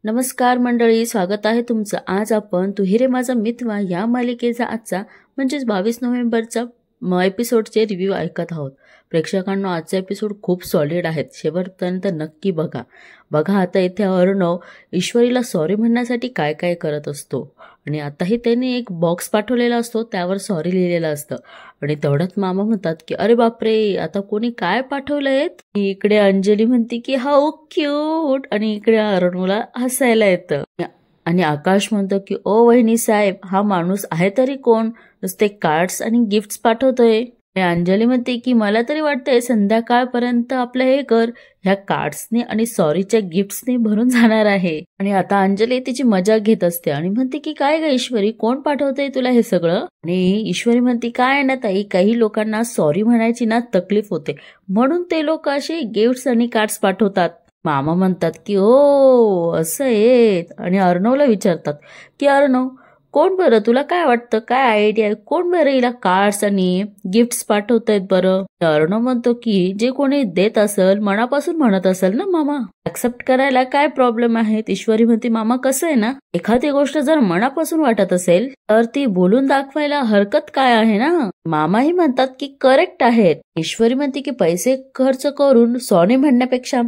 नमस्कार मंडळी, स्वागत आहे तुमचं. आज आपण तू ही रे माझा मित्र या मालिकेचा आजचा म्हणजेच 22 नोव्हेंबरचा एपिसोडचे रिव्ह्यू ऐकत आहोत. प्रेक्षकांना आजचा एपिसोड खूप सॉलिड आहेत, शेवटपर्यंत नक्की बघा. आता इथे अर्णव ईश्वरीला सॉरी म्हणण्यासाठी काय काय करत असतो आणि आताही त्याने एक बॉक्स पाठवलेला असतो, त्यावर सॉरी लिहिलेलं असतं. आणि तेवढ्यात मामा म्हणतात की अरे बापरे, आता कोणी काय पाठवलंय. इकडे अंजली म्हणते की हाऊ क्यूट आणि इकडे अर्णवला हसायला येतं. आणि आकाश म्हणतो की ओ वहिनी साहेब, हा माणूस आहे तरी कोण, नुसते कार्ड्स आणि गिफ्ट्स पाठवतोय. अंजली म्हणते की मला तरी वाटतंय संध्याकाळपर्यंत आपलं हे घर ह्या कार्ड्सने आणि सॉरीच्या गिफ्ट्सने भरून जाणार आहे. आणि आता अंजली तिची मजा घेत असते आणि म्हणते की काय ग ईश्वरी, कोण पाठवतंय तुला हे सगळं. आणि ईश्वरी म्हणते काय ना ताई, काही लोकांना सॉरी म्हणायची ना तकलीफ होते, म्हणून ते लोक असे गिफ्ट्स आणि कार्ड्स पाठवतात. मामा म्हणतात की ओ असं आहे. आणि अर्णवला विचारतात की अर्णव, कोण बरं, तुला काय वाटतं, काय आयडिया आहे, कोण बरं हिला कार्ड्स आणि गिफ्ट्स पाठवतायत बरं. अर्णव म्हणतो की जे कोणी देत असेल, मनापासून म्हणत असेल ना मामा, ऍक्सेप्ट करायला काय प्रॉब्लेम आहे. ईश्वरी म्हणते मामा कसं आहे ना, एखादी गोष्ट जर मनापासून वाटत असेल तर ती बोलून दाखवायला हरकत काय आहे ना. मामाही म्हणतात की करेक्ट आहेत. ईश्वरी म्हणते की पैसे खर्च करून सॉरी म्हणण्यापेक्षा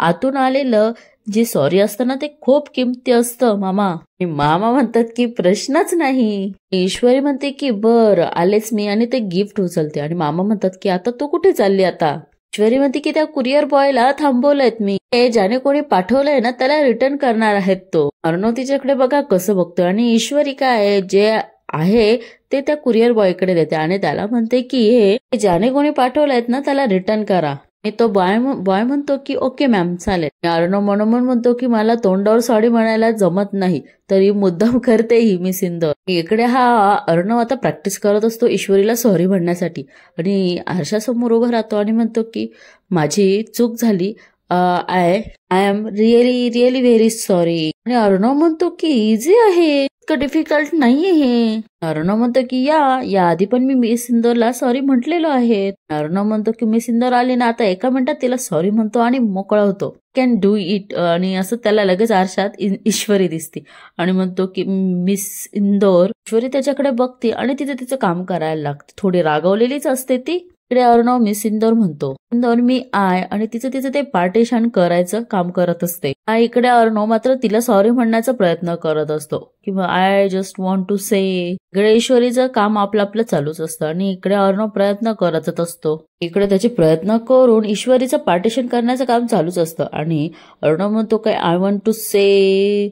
आतून आलेलं जे सॉरी असतं ना, ते खूप किमती असतं मामा. मामा म्हणतात की प्रश्नच नाही. ईश्वरी म्हणते की बरं आलेच मी, आणि ते गिफ्ट उचलते. आणि मामा म्हणतात की आता तू कुठे चालली. आता ईश्वरी म्हणते की त्या कुरिअर बॉयला थांबवलंयत मी, ज्याने कोणी पाठवलंय ना त्याला रिटर्न करणार आहेत तो. अर्णव तिच्याकडे बघा कसं बघतोय, आणि ईश्वरी काय जे आहे ते त्या कुरिअर बॉयकडे देते आणि त्याला म्हणते की हे ज्याने कोणी पाठवलंयत ना त्याला रिटर्न करा. तो बॉय म्हणतो की ओके मॅम चालेल. अर्णव मनोमन म्हणतो की मला तोंडावर सॉरी म्हणायला जमत नाही, तरी मुद्दाम करते ही मी सिंदर. इकडे हा अर्णव आता प्रॅक्टिस करत असतो ईश्वरीला सॉरी म्हणण्यासाठी, आणि आरशासमोर उभा राहतो आणि म्हणतो की माझी चूक झाली, I am really very sorry. आणि अर्णव म्हणतो की इझी आहे, इतकं डिफिकल्ट नाहीये हे. अर्णव म्हणतो की या आधी पण मी मिस इंदोरला सॉरी म्हटलेलो आहे. अर्णव म्हणतो की मिस इंदोर आली ना, आता एका मिनिटात तिला सॉरी म्हणतो आणि मोकळा होतो. Can do it. आणि असं त्याला लगेच आरशात ईश्वरी दिसते आणि म्हणतो की मिस इंदोर. ईश्वरी त्याच्याकडे बघते आणि तिचं काम करायला लागते. थोडी रागवलेलीच असते ती. इकडे अर्णव मिस इंदोर म्हणतो, इंदोर मी आय, आणि तिचं ते पार्टिशन करायचं काम करत असते. इकडे अर्णव मात्र तिला सॉरी म्हणण्याचा प्रयत्न करत असतो किंवा आय जस्ट वॉन्ट टू से. इकडे ईश्वरीचं काम आपलं चालूच असतं आणि इकडे अर्णव प्रयत्न करतच असतो. इकडे त्याचे प्रयत्न करून ईश्वरीचं पार्टिशन करण्याचं काम चालूच असतं. आणि अर्णव म्हणतो काय आय वॉन्ट टू से,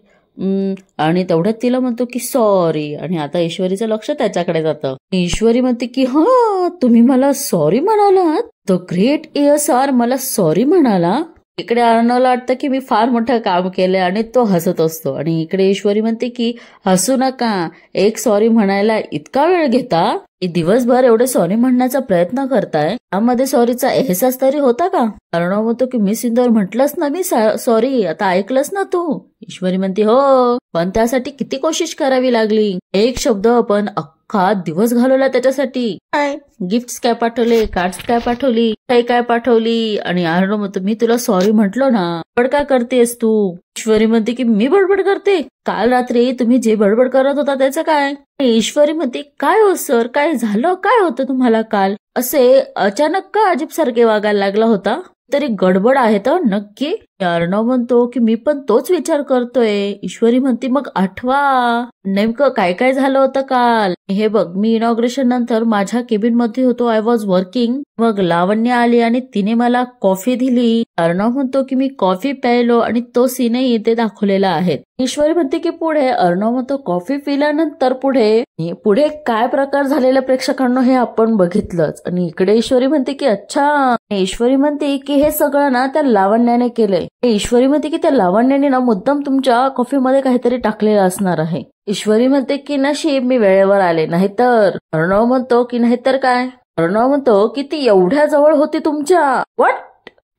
आणि तेवढ्यात तिला म्हणतो की सॉरी. आणि आता ईश्वरीचं लक्ष त्याच्याकडे जातं. ईश्वरी म्हणते की हा तुम्ही मला सॉरी म्हणालात, द ग्रेट ESR मला सॉरी म्हणाला. इकडे अर्णवला वाटतं की मी फार मोठं काम केलंय आणि तो हसत असतो. आणि इकडे ईश्वरी म्हणते की हसू नका, एक सॉरी म्हणायला इतका वेळ घेता, दिवसभर एवढे सॉरी म्हणण्याचा प्रयत्न करताय, त्यामध्ये सॉरीचा एहसास तरी होता का. अर्णव म्हणतो की मी सिंदूर म्हटलंच ना मी सॉरी, आता ऐकलंस ना तू. ईश्वरी म्हणते हो, पण त्यासाठी किती कोशिश करावी लागली, एक शब्द पण अख्खा दिवस घालवला त्याच्यासाठी. काय गिफ्ट्स काय पाठवले, कार्ड्स काय पाठवली, काय पाठवली. आणि अर्णव म्हणतो मी तुला सॉरी म्हटलो ना, बडबड काय करतेस तू. ईश्वरी म्हणते की मी बडबड करते, काल रात्री तुम्ही जे बडबड करत होता त्याचं काय. ईश्वरी म्हणते काय हो सर, काय झालं, काय होतं तुम्हाला काल, असे अचानक का अजीब सारखे वागायला लागला होता, तरी गडबड आहे तर नक्की. अर्णव म्हणतो की मी पण तोच विचार करतोय. ईश्वरी म्हणते मग आठवा नेमकं काय काय झालं होतं काल. हे बघ, मी इनॉग्रेशन नंतर माझ्या केबिन मध्ये होतो, आय वॉज वर्किंग, मग लावण्य आली आणि तिने मला कॉफी दिली. अर्णव म्हणतो की मी कॉफी प्यायलो आणि तो सीनही इथे दाखवलेला आहे. ईश्वरी म्हणते की पुढे. अर्णव म्हणतो कॉफी पिल्यानंतर पुढे काय प्रकार झालेला प्रेक्षकांना हे आपण बघितलंच. आणि इकडे ईश्वरी म्हणते की अच्छा. ईश्वरी म्हणते की हे सगळं ना त्या लावण्याने केलंय. ईश्वरी म्हणते की त्या लावण्याने ना मुद्दाम तुमच्या कॉफीमध्ये काहीतरी टाकलेलं असणार आहे. ईश्वरी म्हणते की नशीब मी वेळेवर आले, नाहीतर. अर्णव म्हणतो की नाहीतर काय. अर्णव म्हणतो की ती एवढ्या जवळ होती तुमच्या. व्हॉट.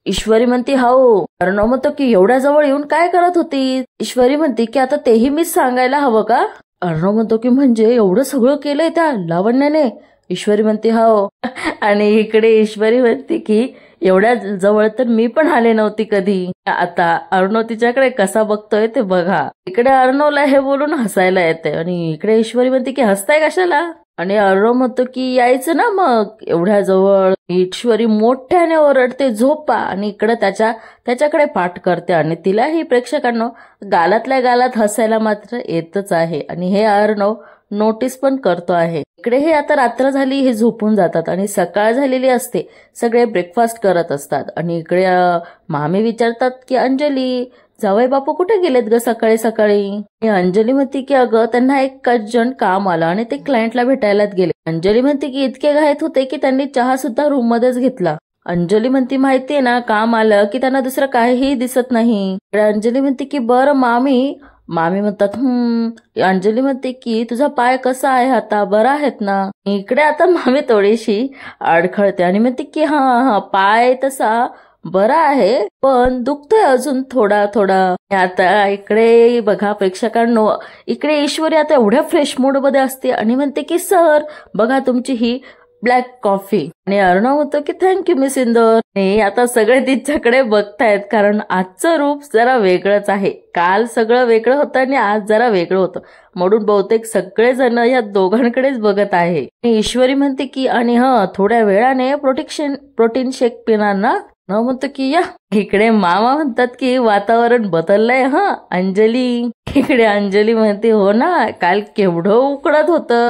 ईश्वरी म्हणते हो. अर्णव म्हणतो की एवढ्या जवळ येऊन काय करत होती. ईश्वरी म्हणते की आता तेही मीच सांगायला हवं का. अर्णव म्हणतो की म्हणजे एवढं सगळं केलंय त्या लावण्याने. ईश्वरी म्हणते हो. आणि इकडे ईश्वरी म्हणते की एवढ्या जवळ तर मी पण आले नव्हती कधी. आता अर्णव तिच्याकडे कसा बघतोय ते बघा. इकडे अर्णवला हे बोलून हसायला येते आणि इकडे ईश्वरी म्हणते की हसताय कशाला. आणि अर्णव म्हणतो की यायचं ना मग एवढ्या जवळ. ईश्वरी मोठ्याने ओरडते झोपा आणि इकडे त्याच्याकडे पाठ करते आणि तिलाही प्रेक्षकांना गालातल्या गालात हसायला मात्र येतच आहे. आणि हे अर्णव नोटीस पण करतो आहे. इकडे हे आता रात्र झाली हे झोपून जातात आणि सकाळ झालेली असते. सगळे ब्रेकफास्ट करत असतात आणि इकडे मामी विचारतात की अंजली जावई बापू कुठे गेलेत ग सकाळी सकाळी. अंजली म्हणते की अगं त्यांना एक अर्जंट काम आलं आणि ते क्लायंटला भेटायलाच गेले. अंजली म्हणते की इतके घाईत होते की त्यांनी चहा सुद्धा रूम मध्येच घेतला. अंजली म्हणती माहितीये ना काम आलं की त्यांना दुसरं काहीही दिसत नाही. अंजली म्हणते की बरं मामी म्हणतात अंजली म्हणते की तुझा पाय कसा आहे आता बरा आहेत ना. इकडे आता मामी थोडीशी अडखळते आणि म्हणते की हा पाय तसा बरा आहे पण दुखतोय अजून थोडा थोडा. आता इकडे बघा प्रेक्षकांनो इकडे ईश्वरी आता एवढ्या फ्रेश मूड मध्ये असते आणि म्हणते की सर बघा तुमची ही ब्लॅक कॉफी. आणि अर्णव म्हणतो की थँक्यू मिस इंदोर. आता सगळे तिच्याकडे बघतायत कारण आजचं रूप जरा वेगळंच आहे. काल सगळं वेगळं होतं आणि आज जरा वेगळं होतं म्हणून बहुतेक सगळेजण या दोघांकडेच बघत आहे. ईश्वरी म्हणते की आणि थोड्या वेळाने प्रोटीन शेक पिणार ना. म्हणतो की या. इकडे मामा म्हणतात की वातावरण बदललंय अंजली. इकडे अंजली म्हणते हो ना काल केवढं उकडत होतं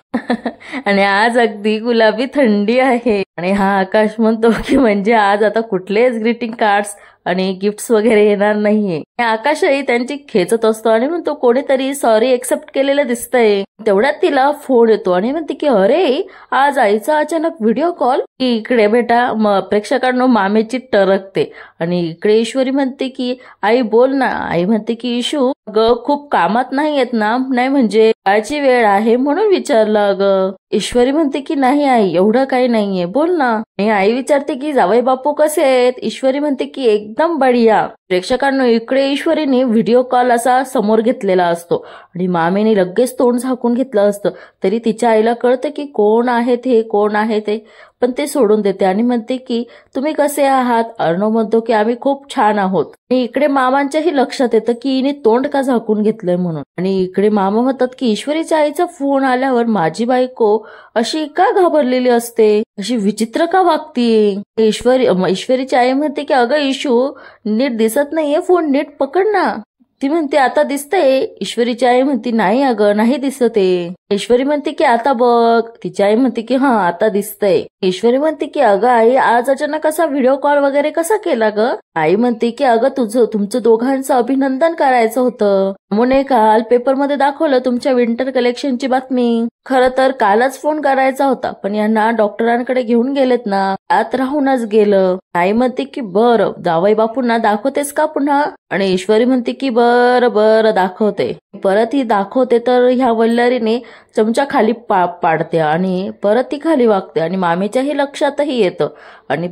आणि आज अगदी गुलाबी थंडी आहे. आणि आकाश म्हणतो की म्हणजे आज आता कुठलेच ग्रीटिंग कार्ड्स आणि गिफ्ट्स वगैरे येणार नाहीये. आकाशही त्यांची खेचत असतो आणि म्हणतो कोणीतरी सॉरी एक्सेप्ट केलेलं दिसतंय. तेवढ्यात तिला फोन येतो आणि म्हणते की अरे आज आईचा अचानक व्हिडिओ कॉल. इकडे बेटा प्रेक्षकांनो मामेची टरकते आणि इकडे ईश्वरी म्हणते की आई बोल ना. आई म्हणते की इशू अगं खूप कामात नाही येत ना. नाही म्हणजे कायची वेळ आहे म्हणून विचारलं अगं. ईश्वरी म्हणते की नाही आई एवढं काही नाहीये बोल ना. आणि आई विचारते की जावई बापू कसे आहेत. ईश्वरी म्हणते की एकदम बढिया. प्रेक्षकांनो इकडे ईश्वरीने व्हिडिओ कॉल असा समोर घेतलेला असतो आणि मामीने लगेच तोंड झाकून घेतलं असतं तरी तिच्या आईला कळतं की कोण आहे ते पण ते सोडून देते आणि म्हणते की तुम्ही कसे आहात. अर्णव म्हणतो की आम्ही खूप छान आहोत. आणि इकडे मामांच्याही लक्षात येतं की हिने तोंड का झाकून घेतलंय म्हणून. आणि इकडे मामा म्हणतात की ईश्वरीच्या आईचा फोन आल्यावर माझी बायको अशी का घाबरलेली असते अशी विचित्र का वागतीये. ईश्वरीची आई म्हणते की अगं इशू नीट दिसत नाहीये फोन नीट पकड ना. ती म्हणते आता दिसतंय. ईश्वरीची आई म्हणते नाही अगं नाही दिसत आहे. ईश्वरी म्हणते की आता बघ. तिची आई म्हणते की आता दिसतंय. ईश्वरी म्हणते की अगं आई आज अचानक असा व्हिडिओ कॉल वगैरे कसा केला ग. आई म्हणते की अगं तुमचं दोघांचं अभिनंदन करायचं होतं म्हणून काल पेपरमध्ये दाखवलं तुमच्या विंटर कलेक्शनची बातमी. खरं तर कालच फोन करायचा होता पण यांना डॉक्टरांकडे घेऊन गेलेत ना त्यात राहूनच गेलं. आई म्हणते की बरं जावई बापूंना दाखवतेस का पुन्हा. आणि ईश्वरी म्हणते की बरं दाखवते. परत ही दाखवते तर ह्या वल्लरीने चमचा खाली पाडते आणि परत ती खाली वागते आणि मामीच्याही लक्षातही येतं. आणि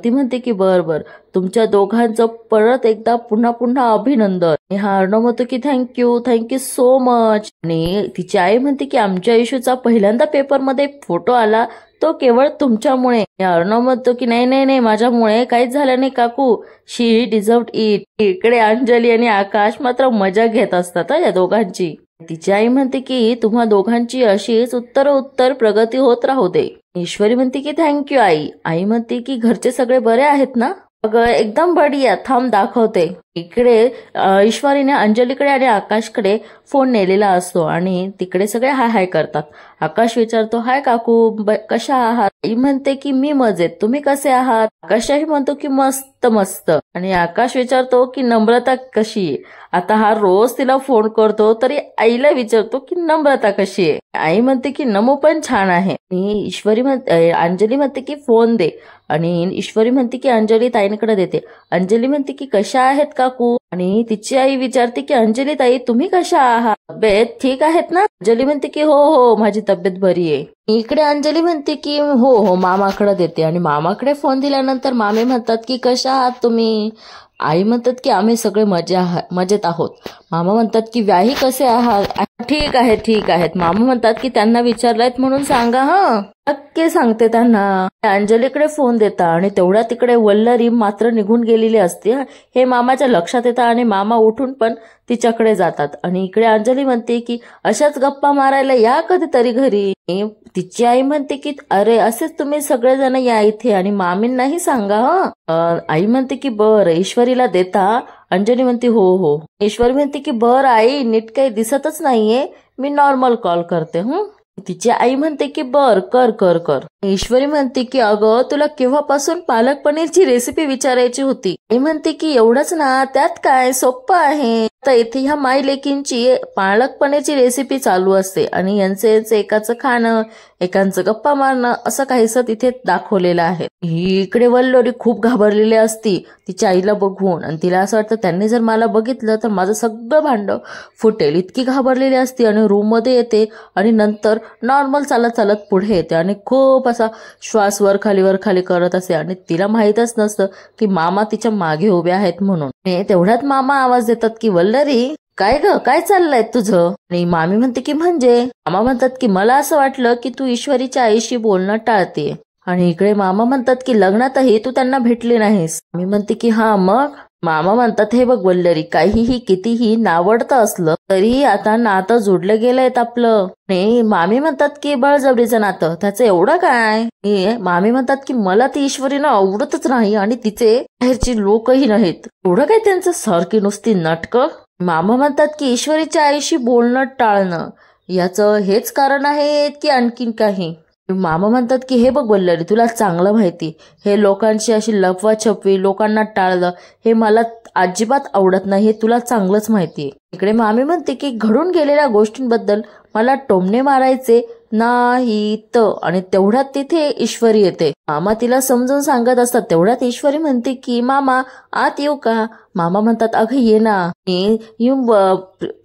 ती म्हणते की बर तुमच्या दोघांचं परत एकदा पुन्हा अभिनंदन. अर्णव म्हणतो की थँक्यू सो मच. आणि तिची आई म्हणते की आमच्या इशूचा पहिल्यांदा पेपरमध्ये फोटो आला तो केवळ तुमच्यामुळे. अर्णव म्हणतो की नाही माझ्यामुळे काहीच झालं नाही काकू. शी डिझर्व्ड इट. इकडे अंजली आणि आकाश मात्र मजा घेत असतात या दोघांची. तिची आई म्हणते की तुम्हा दोघांची अशीच उत्तर प्रगती होत राहू दे. ईश्वरी म्हणते की थँक्यू आई. आई म्हणते की घरचे सगळे बरे आहेत ना. अगं एकदम बढिया थांब दाखवते. इकडे ईश्वरीने अंजलीकडे आणि आकाशकडे फोन नेलेला असतो आणि तिकडे सगळे हाय करतात. आकाश विचारतो हाय काकू कशा आहात. आई म्हणते की मी मजेत तुम्ही कसे आहात. आकाशही म्हणतो की मस्त. आणि आकाश विचारतो की नम्रता कशी आहे. आता हा रोज तिला फोन करतो तरी आईला विचारतो की नम्रता कशी आहे. आई म्हणते की नमो पण छान आहे. आणि अंजली म्हणते की फोन दे. आणि ईश्वरी म्हणते की अंजली ताईंकडे देते. अंजली म्हणते की कशा आहेत काकू. आणि तिची आई विचारते की अंजली ताई तुम्ही कशा आहात तब्येत ठीक आहेत ना. अंजली म्हणते की हो माझी तब्येत बरी आहे. इकडे अंजली म्हणते की हो मामाकडे देते. आणि मामाकडे फोन दिल्यानंतर मामे म्हणतात की कशा आहात तुम्ही. आई म्हणतात की आम्ही सगळे मजेत आहोत. मामा म्हणतात की व्याही कसे आहात. ठीक आहेत. मामा म्हणतात की त्यांना विचारलायत म्हणून सांगा नक्की सांगते त्यांना. अंजलीकडे फोन देता आणि तेवढ्या तिकडे वल्लरी मात्र निघून गेलेली असते. हे मामाच्या लक्षात येतं आणि मामा उठून पण तिच्याकडे जातात आणि इकडे अंजली म्हणते की अशाच गप्पा मारायला या कधीतरी घरी. तिची आई म्हणते की अरे असेच तुम्ही सगळेजण या इथे आणि मामींनाही सांगा. आई म्हणते की बरं. ईश्वरीला देता. अंजली म्हणते हो हो. ईश्वरी म्हणते की बरं आई, नीट काही दिसतच नाहीये, मी नॉर्मल कॉल करते. तिची आई म्हणते की बर कर कर कर. ईश्वरी म्हणते की अगं तुला केव्हापासून पालक पनीरची रेसिपी विचारायची होती. आई म्हणते की एवढंच ना, त्यात काय सोपं आहे. आता इथे ह्या माई लेकींची पालक पनीरची रेसिपी चालू असते आणि यांचे एकाचं खाणं एकांचं गप्पा मारणं असं काहीसं तिथे दाखवलेलं आहे. ही इकडे वल्लोरी खूप घाबरलेली असती तिच्या आईला बघून आणि तिला असं वाटतं त्यांनी जर मला बघितलं तर माझं सगळं भांडं फुटेल. इतकी घाबरलेली असती आणि रूम मध्ये येते आणि नंतर नॉर्मल चालत चालत पुढे येते आणि खूप असा श्वास वर खाली करत असे आणि तिला माहीतच नसतं की मामा तिच्या मागे उभे आहेत म्हणून. तेवढ्यात मामा आवाज देतात की वल्लरी काय ग, काय चाललंय तुझं. आणि मामी म्हणते की म्हणजे. मामा म्हणतात की मला असं वाटलं की तू ईश्वरीच्या आईशी बोलणं टाळते. आणि इकडे मामा म्हणतात की लग्नातही तू त्यांना भेटली नाहीस. मी म्हणते की हा मग. मामा म्हणतात हे बघ वल्लरी, काहीही कितीही नावडतं असलं तरी आता नातं जोडलं गेलंय आपलं. नाही मामी म्हणतात की बळजबरीचं नातं, त्याचं एवढं काय. मामी म्हणतात की मला ती ईश्वरीनं आवडतच नाही आणि तिचे बाहेरची लोकही नाहीत. एवढं काय त्यांचं सारखी नुसती नाटकं. मामा म्हणतात की ईश्वरीच्या आईशी बोलणं टाळणं याचं हेच कारण आहे की आणखीन काही. मामा म्हणतात की हे बघ वल्लरी, तुला चांगलं माहिती हे लोकांची अशी लपवाछपवी लोकांना टाळलं हे मला अजिबात आवडत नाही, हे तुला चांगलंच माहितीये. इकडे मामी म्हणते की घडून गेलेल्या गोष्टींबद्दल मला टोमणे मारायचे नाहीत. आणि तेवढ्यात तिथे ईश्वरी येते. मामा तिला समजून सांगत असतात. तेवढ्यात ईश्वरी म्हणते की मामा आत येऊ का. मामा म्हणतात अगं ये ना.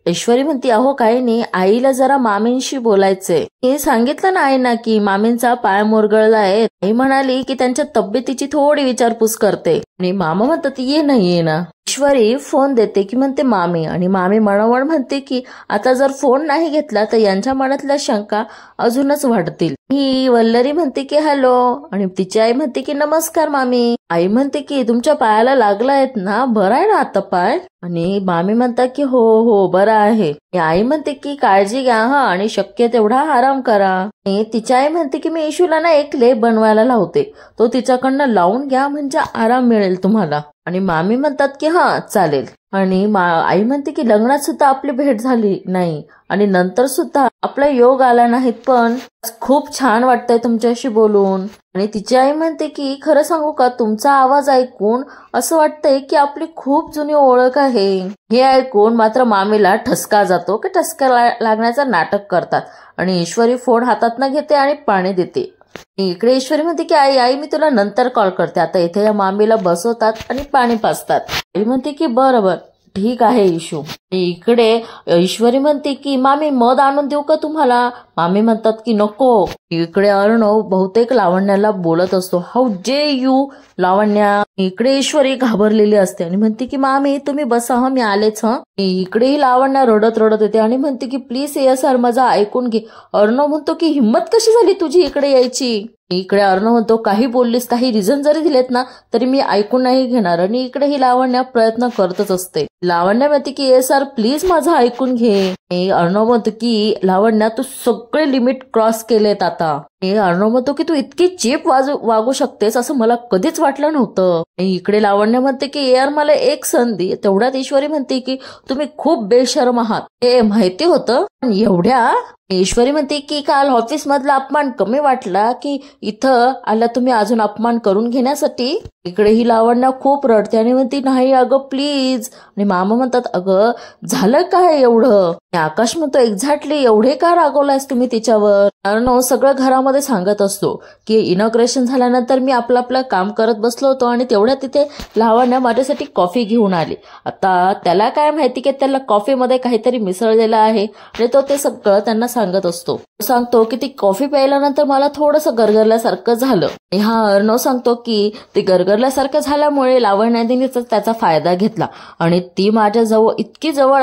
ईश्वरी म्हणते अहो काही नाही, आईला जरा मामींशी बोलायचंय. हे सांगितलं ना आईना की मामींचा पाय मुरगळलाय. आई म्हणाली की त्यांच्या तब्येतीची थोडी विचारपूस करते. आणि मामा म्हणतात ये ना. ईश्वरी फोन देते की म्हणते मामी आणि मामी मनावर म्हणते की आता जर फोन नाही घेतला तर यांच्या मनातल्या शंका अजूनच वाढतील. ही वल्लरी म्हणते की हॅलो आणि तिची आई म्हणते की नमस्कार मामी. आई म्हणते की तुमच्या पायाला लागलायत ना, बरं आहे ना आता पाय. आणि मामी म्हणतात की हो हो बरं आहे. आई म्हणते की काळजी घ्या हा आणि शक्य तेवढा आराम करा. तिची आई म्हणते की मी इशूला ना एक लेप बनवायला लावते, तो तिच्याकडनं लावून घ्या म्हणजे आराम मिळेल तुम्हाला. आणि मामी म्हणतात की हा चालेल. आणि आई म्हणते की लग्नात सुद्धा आपली भेट झाली नाही आणि नंतर सुद्धा आपला योग आला नाहीत, पण खूप छान वाटतंय तुमच्याशी बोलून. आणि तिची आई म्हणते की खरं सांगू का, तुमचा आवाज ऐकून असं वाटतंय की आपली खूप जुनी ओळख आहे. हे ऐकून मात्र मामीला ठसका जातो की ठसका लागण्याचं नाटक करतात. आणि ईश्वरी फोन हातात घेते आणि पाणी देते. इकडे ईश्वरी म्हणते की आई मी तुला नंतर कॉल करते. आता इथे या मामीला बसवतात आणि पाणी पाजतात. आई म्हणते की बरोबर ठीक आहे इशू. इकडे ईश्वरी म्हणते की मामी मध आणून देऊ का तुम्हाला. मामी म्हणतात की नको. इकडे अर्णव बहुतेक लावण्याला बोलत असतो. हाऊ जे यू लावण्या. इकडे ईश्वरी घाबरलेली असते आणि म्हणते की मामी तुम्ही बसा मी आलेच. इकडेही लावण्या रडत येते आणि म्हणते की प्लीज सर माझा ऐकून घे. अर्णव म्हणतो की हिंमत कशी झाली तुझी इकडे यायची. इकडे अर्णव म्हणतो काही बोललीस, काही रिझन जरी दिलेत ना तरी मी ऐकून नाही घेणार. आणि इकडे ही लावण्या प्रयत्न करतच असते. लावण्या म्हणते की सर प्लीज माझं ऐकून घे. अर्णव म्हणतो की लावण्या तू सगळे लिमिट क्रॉस केलेत आता. अर्णव म्हणतो की तू इतकी चीप वागू शकतेस असं मला कधीच वाटलं नव्हतं. इकडे लावण्य म्हणते की यार मला एक संधी. तेवढ्यात ईश्वरी म्हणते की तुम्ही खूप बेशरम आहात हे माहिती होतं, पण एवढ्या. ईश्वरी म्हणते की काल ऑफिस मधला अपमान कमी वाटला की इथं आला तुम्ही अजून अपमान करून घेण्यासाठी. इकडे ही लावण्या खूप रडते आणि म्हणते नाही अगं प्लीज. आणि मामा म्हणतात अगं झालं काय एवढं. आकाश म्हणतो एक्झॅक्टली एवढे का रागवलायस तुम्ही तिच्यावर. कारण सगळं घरामध्ये सांगत असतो की इनॉग्रेशन झाल्यानंतर मी आपलं काम करत बसलो होतो आणि तेवढ्या तिथे लावण्या माझ्यासाठी कॉफी घेऊन आली. आता त्याला काय माहिती की त्याला कॉफीमध्ये काहीतरी मिसळलेलं आहे आणि तो ते सगळं त्यांना सांगत असतो. सांगतो की ती कॉफी प्यायल्यानंतर मला थोडंसं गरगरल्यासारखं झालं. हा अर्णव सांगतो की ते गरगरल्यासारखं झाल्यामुळे लावण्याने त्याचा फायदा घेतला आणि ती माझ्या जवळ इतकी जवळ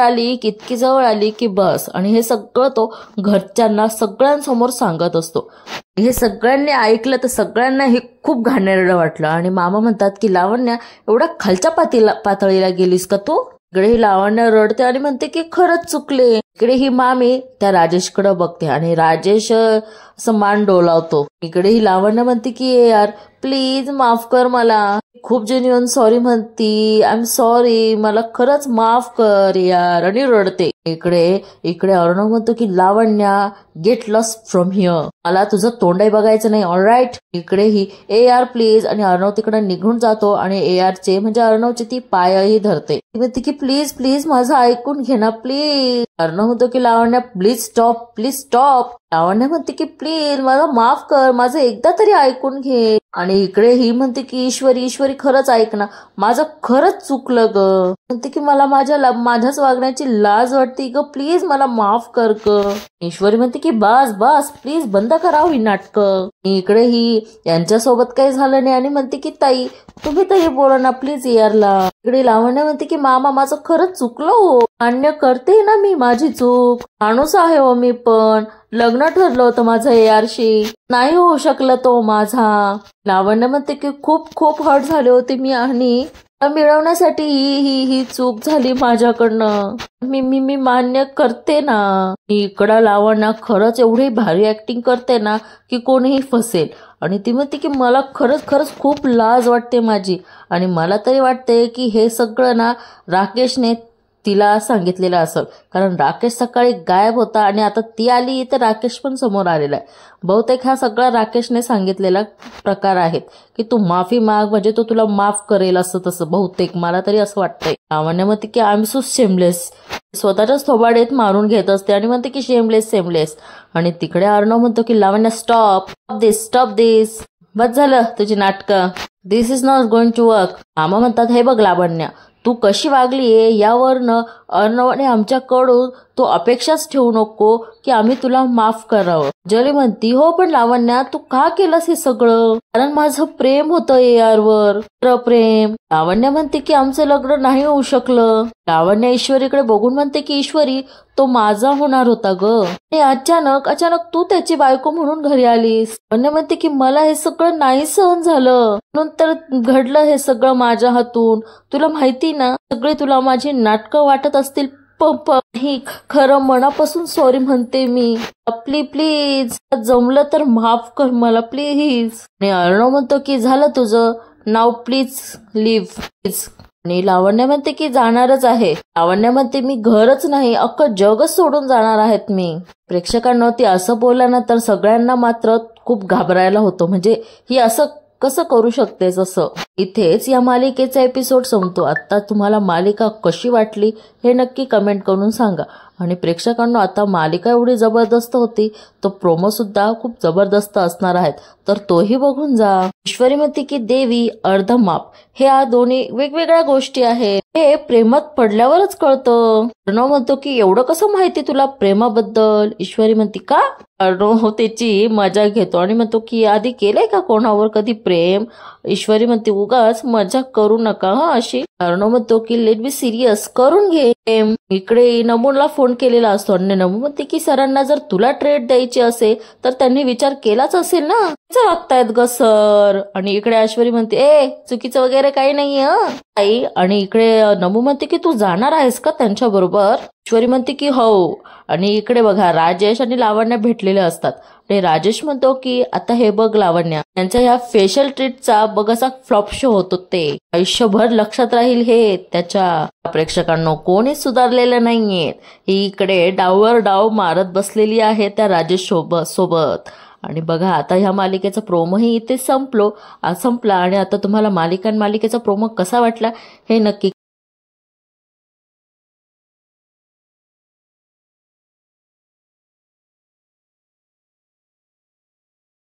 आली की बस. आणि हे सगळं तो घरच्यांना सगळ्यांसमोर सांगत असतो. हे सगळ्यांनी ऐकलं तर सगळ्यांना हे खूप घाणेरडं वाटलं आणि मामा म्हणतात की लावण्या एवढ्या खालच्या पातळीला गेलीस का तू. इकडे ही लावण्य रडते आणि म्हणते की खरंच चुकले. इकडे ही मामी त्या राजेशकडे बघते आणि राजेश असं मान डोलावतो. इकडे ही लावण्य म्हणते की यार प्लीज माफ कर मला. खूप जेन्युइन सॉरी म्हणती. आय एम सॉरी, मला खरंच माफ कर यार, आणि रडते. इकडे अर्णव म्हणतो की लावण्या गेट लॉस्ट फ्रॉम हिअर, मला तुझं तोंडही बघायचं नाही. ऑलराईट. इकडे ही ए आर प्लीज, आणि अर्णव तिकडे निघून जातो आणि ए आरचे म्हणजे अर्णवचे ती पायही धरते. ती म्हणते की प्लीज प्लीज माझं ऐकून घे ना प्लीज. अर्णव म्हणतो की लावण्या प्लीज स्टॉप. लावण्या म्हणते की प्लीज मला माफ कर, माझं एकदा तरी ऐकून घे. आणि इकडे ही म्हणते की ईश्वरी खरंच ऐक ना, माझं खरंच चुकलं ग. म्हणते की मला माझ्याच वागण्याची लाज वाटते ग, प्लीज मला माफ कर ग. ईश्वरी म्हणते की बस प्लीज बंद करावं ही नाटकं. इकडे ही यांच्यासोबत काही झालं नाही आणि म्हणते की ताई तुम्ही तरी बोला ना प्लीज यारला. इकडे लावण्य म्हणते की मामा माझं खरंच चुकलं हो, मान्य करते ना मी माझी चूक, माणूस आहे हो मी, पण लग्न ठरलं होतं माझं यारशी, नाही होऊ शकलं तो माझा. लावण्य म्हणते की खूप हर्ट झाले होते मी आणि मिळवण्यासाठी ही चूक झाली माझ्याकडनं, मी मान्य करते ना. इकडं लावण्या खरंच एवढी भारी ऍक्टिंग करते ना की कोणीही फसेल. आणि ती म्हणते की मला खरंच खूप लाज वाटते माझी, आणि मला तरी वाटते की हे सगळं ना राकेशने तिला सांगितलेलं असेल, कारण राकेश सकाळी गायब होता आणि आता ती आली तर राकेश पण समोर आलेला आहे. बहुतेक हा सगळा राकेशने सांगितलेला प्रकार आहेत की तू माफी माग म्हणजे तो तुला माफ करेल, असं तसं बहुतेक मला तरी असं वाटतंय. लावण्य म्हणते की आय एम सो शेमलेस, स्वतःच्याच थोबाडीत मारून घेत असते आणि म्हणते की शेमलेस. आणि तिकडे अर्णव म्हणतो की लावण्या स्टॉप दिस, बस झालं तुझी नाटकं, this is not going to work. मामा म्हणतात हे बघ लावण्या तू कशी वागलीये यावरनं अर्णवने आमच्याकडून तू अपेक्षाच ठेवू नको की आम्ही तुला माफ करावं. जली म्हणती हो पण लावण्या तू का केलंस हे सगळं, कारण माझं प्रेम होतं यारवर, प्रेम. लावण्या म्हणते की आमचं लग्न नाही होऊ शकलं. लावण्या ईश्वरीकडे बघून म्हणते की ईश्वरी तो माझा होणार होता ग, आणि अचानक तू त्याची बायको म्हणून घरी आलीस. लावण्या म्हणते की मला हे सगळं नाही सहन झालं, म्हणून तर घडलं हे सगळं माझ्या हातून. तुला माहिती ना सगळे तुला माझी नाटकं वाटत असतील, ही खरं मनापासून सॉरी म्हणते मी, प्लीज जमलं तर माफ कर मला प्लीज. आणि अर्णव म्हणतो की झालं तुझं, नाव प्लीज लिव्ह प्लीज. आणि लावण्य म्हणते की जाणारच आहे. लावण्य म्हणते मी घरच नाही अख्खं जगच सोडून जाणार आहेत मी. प्रेक्षकांना ती असं बोलल्यानंतर सगळ्यांना मात्र खूप घाबरायला होतं, म्हणजे ही असं कसं करू शकतेस असं. इथेच या मालिकेचा एपिसोड संपतो. आता तुम्हाला मालिका कशी वाटली हे नक्की कमेंट करून सांगा. आणि प्रेक्षकांना आता मालिका एवढी जबरदस्त होती तो प्रोमो सुद्धा खूप जबरदस्त असणार आहेत, तर तोही बघून जा. ईश्वरी म्हणते की देवी अर्ध माप, ह्या दोन्ही वेगवेगळ्या गोष्टी आहेत, हे प्रेमात पडल्यावरच कळतं. अर्णव म्हणतो की एवढं कसं माहिती तुला प्रेमाबद्दल. ईश्वरी म्हणते का. अर्णव त्याची मजा घेतो आणि म्हणतो की आधी केलंय का कोणावर कधी प्रेम. ईश्वरी म्हणते उगाच मजा करू नका हा अशी. अर्णव म्हणतो की लेट बी सिरियस, करून घे. इकडे नमूला फोन केलेला असतो आणि नमू म्हणते की सरांना जर तुला ट्रेड द्यायची असेल तर त्यांनी विचार केलाच असेल ना, वागतायत ग सर. आणि इकडे ऐश्वरी म्हणते चुकीचं वगैरे काही नाहीये आई. आणि इकडे नमू म्हणते की तू जाणार आहेस का त्यांच्या बरोबर. ईश्वरी म्हणते की हो. आणि इकडे बघा राजेश आणि लावण्या भेटलेले असतात आणि राजेश म्हणतो की आता हे बघ लावण्या, त्यांच्या ह्या फेशियल ट्रीटचा बघ असा फ्लॉप शो होतो, ते आयुष्यभर लक्षात राहील हे त्याच्या. प्रेक्षकांना कोणी सुधारलेलं नाहीये. ही इकडे डाववर डाव मारत बसलेली आहे त्या राजेश सोबत. आणि बघा आता ह्या मालिकेचा प्रोमोही इथे संपला. आणि आता तुम्हाला मालिकेचा प्रोमो कसा वाटला हे नक्की